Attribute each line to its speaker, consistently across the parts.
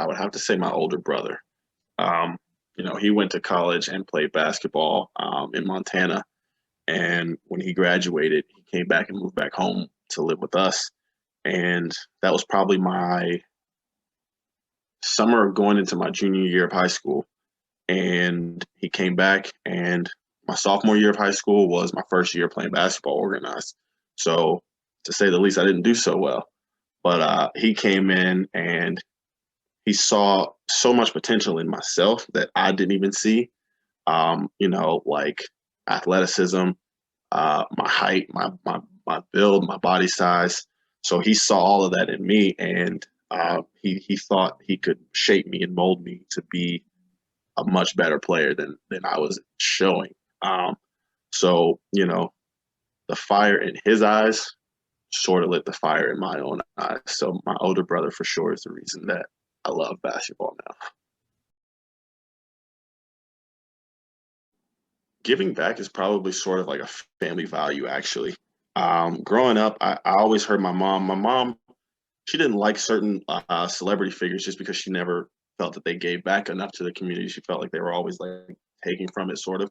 Speaker 1: I would have to say my older brother. Um, he went to college and played basketball in Montana. And when he graduated, he came back and moved back home to live with us. And that was probably my summer going into my junior year of high school. And he came back, and my sophomore year of high school was my first year playing basketball organized. So, to say the least, I didn't do so well. But he came in and he saw so much potential in myself that I didn't even see. Like athleticism, my height, my build, my body size. So he saw all of that in me, and he thought he could shape me and mold me to be a much better player than I was showing. So the fire in his eyes sort of lit the fire in my own eyes. So my older brother for sure is the reason that I love basketball now. Giving back is probably sort of like a family value, actually. Growing up, I always heard my mom. My mom, she didn't like certain celebrity figures just because she never felt that they gave back enough to the community. She felt like they were always like taking from it, sort of.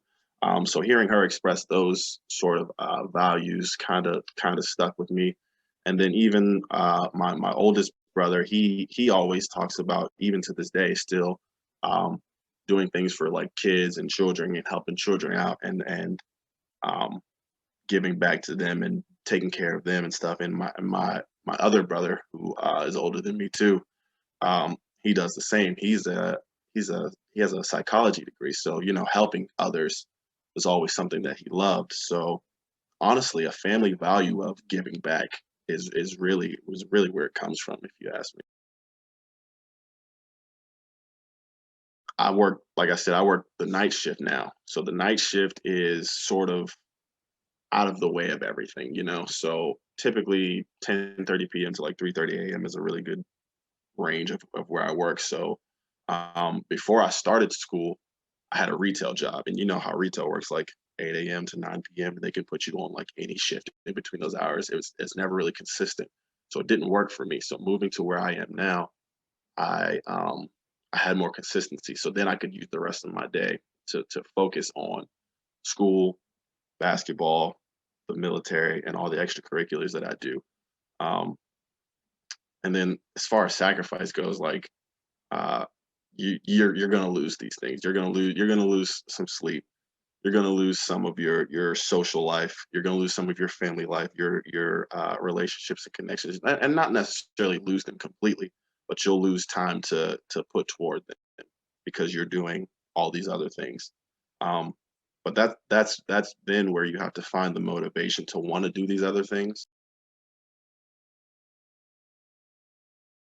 Speaker 1: So hearing her express those sort of values kind of stuck with me. And then even my oldest brother, he always talks about, even to this day, still doing things for like kids and children and helping children out and um, giving back to them and taking care of them and stuff. And my other brother, who is older than me too, he does the same. He has a psychology degree, so helping others was always something that he loved. So honestly, a family value of giving back was really where it comes from, if you ask me. Like I said, I work the night shift now. So the night shift is sort of out of the way of everything. So typically 10:30 p.m. to like 3:30 a.m. is a really good range of where I work. So before I started school, I had a retail job, and you know how retail works, like 8 a.m. to 9 p.m. and they can put you on like any shift in between those hours. It's never really consistent. So it didn't work for me. So moving to where I am now, I had more consistency. So then I could use the rest of my day to focus on school, basketball, the military, and all the extracurriculars that I do. Um, and then as far as sacrifice goes, like you're gonna lose these things. You're gonna lose some sleep. You're gonna lose some of your social life. You're gonna lose some of your family life, your relationships and connections, and not necessarily lose them completely, but you'll lose time to put toward them because you're doing all these other things. Um, but that's then where you have to find the motivation to want to do these other things.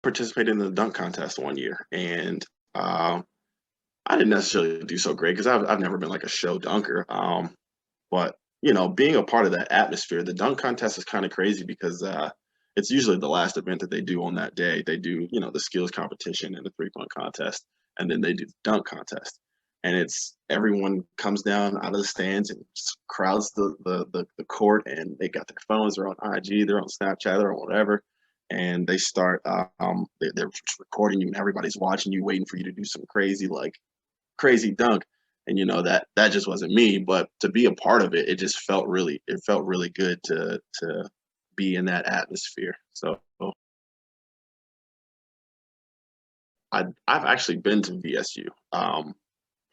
Speaker 1: Participated in the dunk contest one year, and I didn't necessarily do so great because I've never been like a show dunker. But being a part of that atmosphere, the dunk contest is kind of crazy because it's usually the last event that they do on that day. They do the skills competition and the 3-point contest, and then they do the dunk contest. And it's everyone comes down out of the stands and just crowds the court, and they got their phones, they're on IG, they're on Snapchat, they're on whatever, and they start they're recording you, and everybody's watching you, waiting for you to do some crazy dunk. And that just wasn't me, but to be a part of it, it felt really good to be in that atmosphere. So I've actually been to VSU.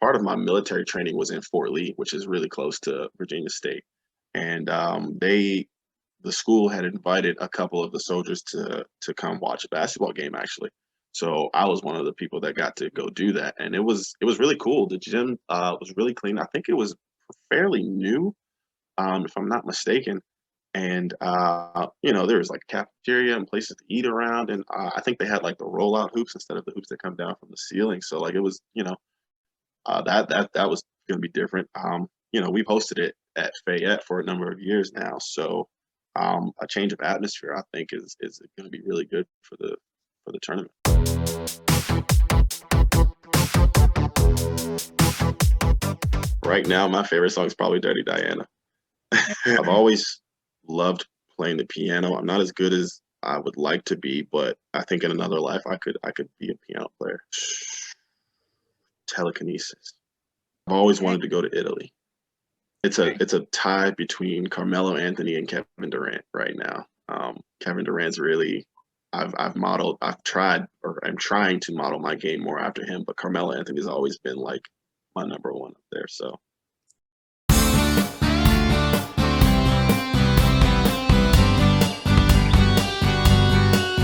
Speaker 1: Part of my military training was in Fort Lee, which is really close to Virginia State. And the school had invited a couple of the soldiers to come watch a basketball game, actually. So I was one of the people that got to go do that, and it was really cool. The gym was really clean. I think it was fairly new, if I'm not mistaken. And there was like cafeteria and places to eat around, and I think they had like the rollout hoops instead of the hoops that come down from the ceiling. So like it was, that was going to be different. We've hosted it at Fayette for a number of years now, so a change of atmosphere, I think, is going to be really good for the tournament. Right now, my favorite song is probably "Dirty Diana." I've always loved playing the piano. I'm not as good as I would like to be, but I think in another life I could be a piano player. Telekinesis. I've always
Speaker 2: Okay.
Speaker 1: wanted to go to Italy.
Speaker 2: Okay.
Speaker 1: It's a tie between Carmelo Anthony and Kevin Durant right now. Kevin Durant's really I've tried, or I'm trying to model my game more after him, but Carmelo Anthony's always been like my number one up there. So